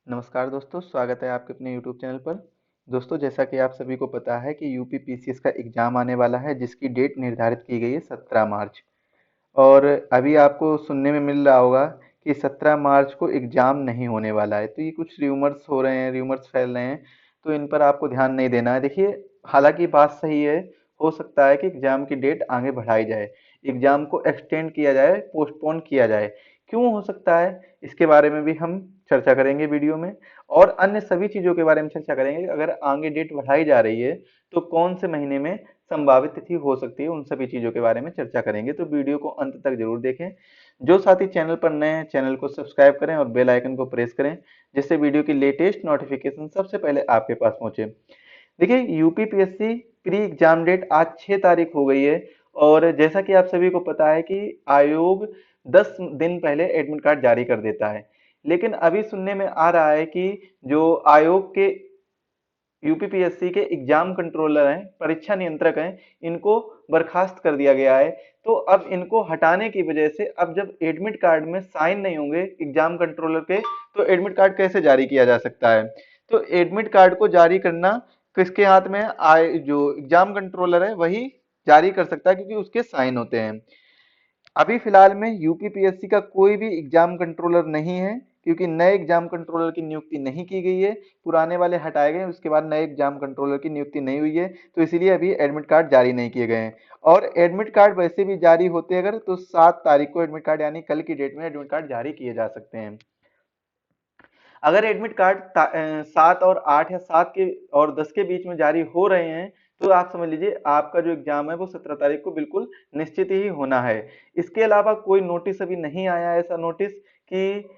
नमस्कार दोस्तों, स्वागत है आपके अपने YouTube चैनल पर। दोस्तों, जैसा कि आप सभी को पता है कि यूपी पीसीएस का एग्ज़ाम आने वाला है, जिसकी डेट निर्धारित की गई है 17 मार्च। और अभी आपको सुनने में मिल रहा होगा कि 17 मार्च को एग्ज़ाम नहीं होने वाला है। तो ये कुछ र्यूमर्स हो रहे हैं, र्यूमर्स फैल रहे हैं, तो इन पर आपको ध्यान नहीं देना है। देखिए, हालांकि बात सही है, हो सकता है कि एग्ज़ाम की डेट आगे बढ़ाई जाए, एग्ज़ाम को एक्सटेंड किया जाए, पोस्टपोन किया जाए। क्यों हो सकता है, इसके बारे में भी हम चर्चा करेंगे वीडियो में, और अन्य सभी चीज़ों के बारे में चर्चा करेंगे। अगर आगे डेट बढ़ाई जा रही है तो कौन से महीने में संभावित तिथि हो सकती है, उन सभी चीज़ों के बारे में चर्चा करेंगे। तो वीडियो को अंत तक जरूर देखें। जो साथी चैनल पर नए हैं, चैनल को सब्सक्राइब करें और बेल आइकन को प्रेस करें, जिससे वीडियो की लेटेस्ट नोटिफिकेशन सबसे पहले आपके पास पहुंचे। देखिए, यूपीपीएससी प्री एग्जाम डेट आज 6 तारीख हो गई है, और जैसा कि आप सभी को पता है कि आयोग 10 दिन पहले एडमिट कार्ड जारी कर देता है। लेकिन अभी सुनने में आ रहा है कि जो आयोग के यूपीपीएससी के एग्जाम कंट्रोलर हैं, परीक्षा नियंत्रक हैं, इनको बर्खास्त कर दिया गया है। तो अब इनको हटाने की वजह से अब जब एडमिट कार्ड में साइन नहीं होंगे एग्जाम कंट्रोलर के, तो एडमिट कार्ड कैसे जारी किया जा सकता है। तो एडमिट कार्ड को जारी करना किसके हाथ में है? जो एग्जाम कंट्रोलर है वही जारी कर सकता है, क्योंकि उसके साइन होते हैं। अभी फिलहाल में यूपीपीएससी का कोई भी एग्जाम कंट्रोलर नहीं है, क्योंकि नए एग्जाम कंट्रोलर की नियुक्ति नहीं की गई है। पुराने वाले हटाए गए, उसके बाद नए एग्जाम कंट्रोलर की नियुक्ति नहीं हुई है, तो इसीलिए अभी एडमिट कार्ड जारी नहीं किए गए हैं। और एडमिट कार्ड वैसे भी जारी होते अगर, तो 7 तारीख को एडमिट कार्ड यानी कल की डेट में एडमिट कार्ड जारी किए जा सकते हैं। अगर एडमिट कार्ड 7 और 8 या 7 के और 10 के बीच में जारी हो रहे हैं, तो आप समझ लीजिए आपका जो एग्जाम है वो 17 तारीख को बिल्कुल निश्चित ही होना है। इसके अलावा कोई नोटिस अभी नहीं आया, ऐसा नोटिस कि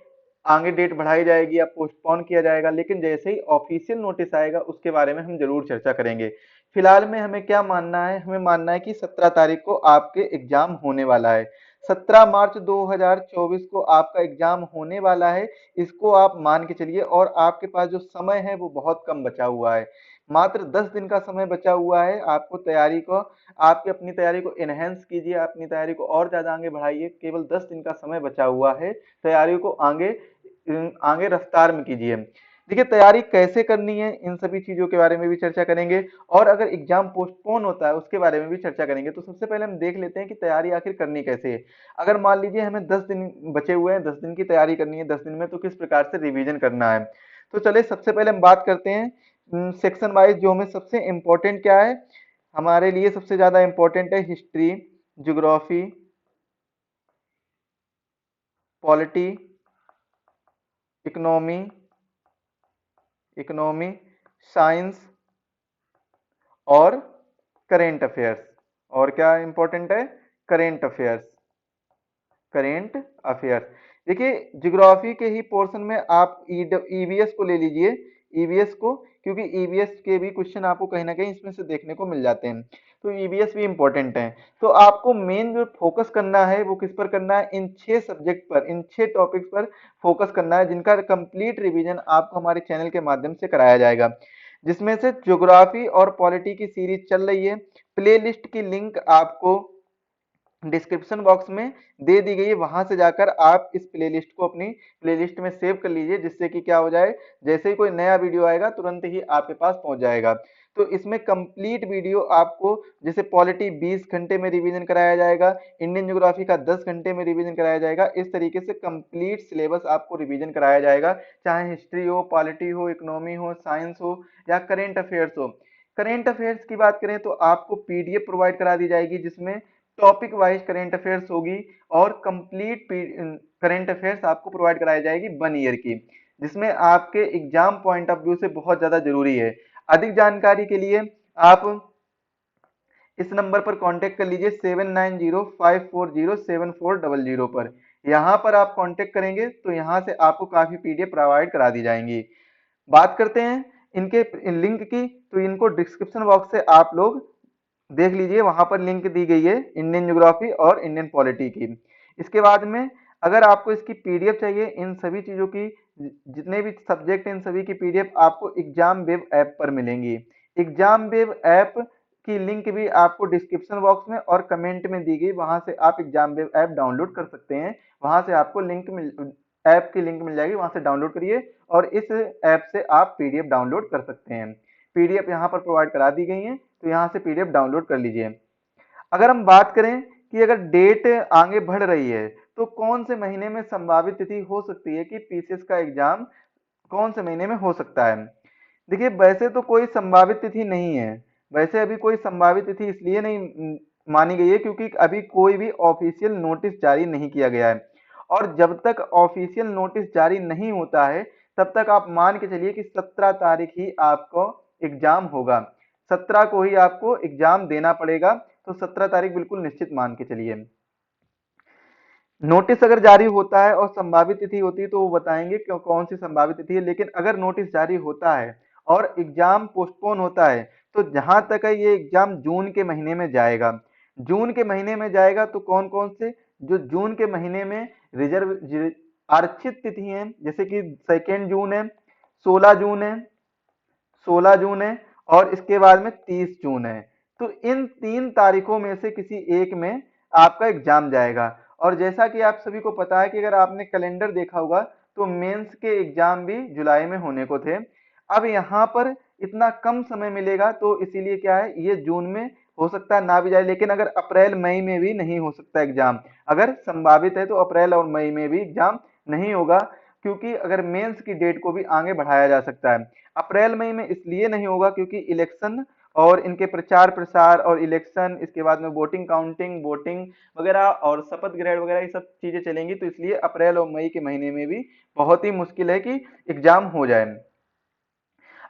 आगे डेट बढ़ाई जाएगी या पोस्टपोन किया जाएगा। लेकिन जैसे ही ऑफिशियल नोटिस आएगा उसके बारे में हम जरूर चर्चा करेंगे। फिलहाल में हमें क्या मानना है? हमें मानना है कि 17 तारीख को आपके एग्जाम होने वाला है। 17 मार्च 2024 को आपका एग्जाम होने वाला है, इसको आप मान के चलिए। और आपके पास जो समय है वो बहुत कम बचा हुआ है, मात्र 10 दिन का समय बचा हुआ है। आपको तैयारी को, आपकी अपनी तैयारी को एनहेंस कीजिए, अपनी तैयारी को और ज्यादा आगे बढ़ाइए। केवल 10 दिन का समय बचा हुआ है, तैयारी को आगे आगे रफ्तार में कीजिए। देखिए, तैयारी कैसे करनी है, इन सभी चीजों के बारे में भी चर्चा करेंगे, और अगर एग्जाम पोस्टपोन होता है उसके बारे में भी चर्चा करेंगे। तो सबसे पहले हम देख लेते हैं कि तैयारी आखिर करनी कैसे है। अगर मान लीजिए हमें 10 दिन बचे हुए हैं, 10 दिन की तैयारी करनी है, 10 दिन में तो किस प्रकार से रिवीजन करना है। तो चलिए सबसे पहले हम बात करते हैं सेक्शन वाइज। जो हमें सबसे इम्पोर्टेंट क्या है, हमारे लिए सबसे ज्यादा इम्पोर्टेंट है history, geography, polity, economy, economy, science और करेंट अफेयर्स। और क्या इंपॉर्टेंट है? Current affairs, current affairs. देखिए, ज्योग्राफी के ही पोर्शन में आप ईवीएस को ले लीजिए, ईवीएस को, क्योंकि ईवीएस के भी क्वेश्चन आपको कहीं ना कहीं इसमें से देखने को मिल जाते हैं। तो ईवीएस भी इंपॉर्टेंट है। तो आपको मेन जो फोकस करना है वो किस पर करना है? इन 6 सब्जेक्ट पर, इन 6 टॉपिक्स पर फोकस करना है, जिनका कंप्लीट रिवीजन आपको हमारे चैनल के माध्यम से कराया जाएगा। जिसमें से ज्योग्राफी और पॉलिटी की सीरीज चल रही है। प्लेलिस्ट की लिंक आपको डिस्क्रिप्शन बॉक्स में दे दी गई है, वहां से जाकर आप इस प्लेलिस्ट को अपनी प्लेलिस्ट में सेव कर लीजिए, जिससे कि क्या हो जाए, जैसे ही कोई नया वीडियो आएगा तुरंत ही आपके पास पहुंच जाएगा। तो इसमें कंप्लीट वीडियो आपको, जैसे पॉलिटी 20 घंटे में रिवीजन कराया जाएगा, इंडियन ज्योग्राफी का 10 घंटे में रिवीजन कराया जाएगा। इस तरीके से कंप्लीट सिलेबस आपको रिवीजन कराया जाएगा, चाहे हिस्ट्री हो, पॉलिटी हो, इकोनॉमी हो, साइंस हो या करेंट अफेयर्स हो। करेंट अफेयर्स की बात करें तो आपको पीडीएफ प्रोवाइड करा दी जाएगी, जिसमें टॉपिक वाइज करेंट अफेयर्स होगी, और कंप्लीट करेंट अफेयर्स आपको प्रोवाइड कराई जाएगी 1 ईयर की, जिसमें आपके एग्जाम पॉइंट ऑफ व्यू से बहुत ज्यादा जरूरी है। अधिक जानकारी के लिए आप इस नंबर पर कांटेक्ट कर लीजिए, 7905407400 पर। यहाँ पर आप कांटेक्ट करेंगे तो यहाँ से आपको काफी पीडीएफ प्रोवाइड करा दी जाएंगी। बात करते हैं इनके लिंक की, तो इनको डिस्क्रिप्शन बॉक्स से आप लोग देख लीजिए, वहां पर लिंक दी गई है इंडियन ज्योग्राफी और इंडियन पॉलिटी की। इसके बाद में अगर आपको इसकी पीडीएफ चाहिए, इन सभी चीजों की, जितने भी सब्जेक्ट हैं इन सभी की पीडीएफ आपको एग्जाम वेब ऐप पर मिलेंगी। एग्जाम वेब ऐप की लिंक भी आपको डिस्क्रिप्शन बॉक्स में और कमेंट में दी गई, वहां से आप एग्जाम वेब ऐप डाउनलोड कर सकते हैं। वहां से आपको लिंक मिल ऐप की लिंक मिल जाएगी, वहां से डाउनलोड करिए और इस ऐप से आप पीडीएफ डाउनलोड कर सकते हैं। पीडीएफ यहाँ पर प्रोवाइड करा दी गई है, तो यहाँ से पीडीएफ डाउनलोड कर लीजिए। अगर हम बात करें कि अगर डेट आगे बढ़ रही है तो कौन से महीने में संभावित तिथि हो सकती है कि पीसीएस का एग्जाम कौन से महीने में हो सकता है। देखिए वैसे तो कोई संभावित तिथि नहीं है, वैसे अभी कोई संभावित तिथि इसलिए नहीं मानी गई है क्योंकि अभी कोई भी ऑफिशियल नोटिस जारी नहीं किया गया है। और जब तक ऑफिशियल नोटिस जारी नहीं होता है तब तक आप मान के चलिए कि 17 तारीख ही आपको एग्जाम होगा, 17 को ही आपको एग्जाम देना पड़ेगा, तो 17 तारीख बिल्कुल निश्चित मान के चलिए। नोटिस अगर जारी होता है और संभावित तिथि होती है तो वो बताएंगे क्यों कौन सी संभावित तिथि है, लेकिन अगर नोटिस जारी होता है और एग्जाम पोस्टपोन होता है तो जहां तक है ये एग्जाम जून के महीने में जाएगा। जून के महीने में जाएगा तो कौन कौन से जो जून के महीने में आरक्षित तिथि हैं, जैसे कि 2 जून है, 16 जून है, 16 जून है और इसके बाद में 30 जून है। तो इन 3 तारीखों में से किसी एक में आपका एग्जाम जाएगा। और जैसा कि आप सभी को पता है कि अगर आपने कैलेंडर देखा होगा तो मेंस के एग्जाम भी जुलाई में होने को थे। अब यहाँ पर इतना कम समय मिलेगा तो इसीलिए क्या है ये जून में हो सकता है ना भी जाए, लेकिन अगर अप्रैल मई में भी नहीं हो सकता एग्जाम। अगर संभावित है तो अप्रैल और मई में भी एग्जाम नहीं होगा, क्योंकि अगर मेंस की डेट को भी आगे बढ़ाया जा सकता है। अप्रैल मई में इसलिए नहीं होगा क्योंकि इलेक्शन और इनके प्रचार प्रसार और इलेक्शन, इसके बाद में वोटिंग काउंटिंग वोटिंग वगैरह और शपथ ग्रहण वगैरह ये सब चीजें चलेंगी, तो इसलिए अप्रैल और मई के महीने में भी बहुत ही मुश्किल है कि एग्जाम हो जाए।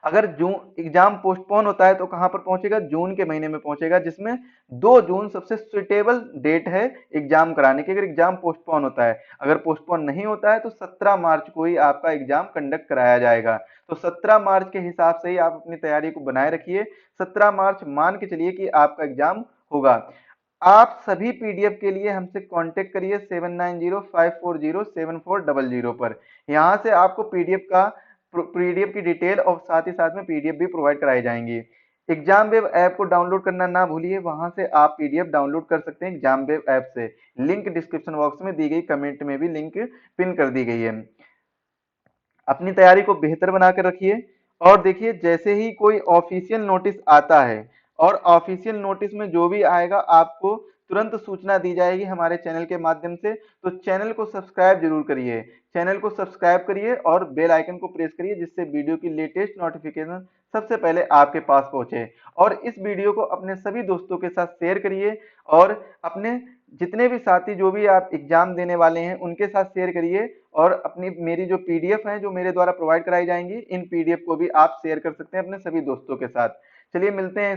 अगर जून एग्जाम पोस्टपोन होता है तो कहां पर पहुंचेगा, जून के महीने में पहुंचेगा, जिसमें 2 जून सबसे सुइटेबल डेट है एग्जाम कराने की, अगर एग्जाम पोस्टपोन होता है। अगर पोस्टपोन नहीं होता है तो 17 मार्च को ही आपका एग्जाम कंडक्ट कराया जाएगा। तो 17 मार्च के हिसाब से ही आप अपनी तैयारी को बनाए रखिए। 17 मार्च मान के चलिए कि आपका एग्जाम होगा। आप सभी पीडीएफ के लिए हमसे कांटेक्ट करिए 7905407400 पर। यहाँ से आपको पीडीएफ की डिटेल और साथ ही साथ में पीडीएफ भी प्रोवाइड कराई जाएंगी। एग्जाम वेब ऐप को डाउनलोड करना ना भूलिए, वहां से आप पीडीएफ डाउनलोड कर सकते हैं एग्जाम वेब ऐप से। लिंक डिस्क्रिप्शन बॉक्स में दी गई कमेंट में भी लिंक पिन कर दी गई है। अपनी तैयारी को बेहतर बनाकर रखिए और देखिए जैसे ही कोई ऑफिशियल नोटिस आता है और ऑफिशियल नोटिस में जो भी आएगा आपको तुरंत सूचना दी जाएगी हमारे चैनल के माध्यम से। तो चैनल को सब्सक्राइब जरूर करिए, चैनल को सब्सक्राइब करिए और बेल आइकन को प्रेस करिए, जिससे वीडियो की लेटेस्ट नोटिफिकेशन सबसे पहले आपके पास पहुंचे। और इस वीडियो को अपने सभी दोस्तों के साथ शेयर करिए और अपने जितने भी साथी जो भी आप एग्जाम देने वाले हैं उनके साथ शेयर करिए। और अपनी मेरी जो पीडीएफ है जो मेरे द्वारा प्रोवाइड कराई जाएंगी, इन पीडीएफ को भी आप शेयर कर सकते हैं अपने सभी दोस्तों के साथ। चलिए मिलते हैं।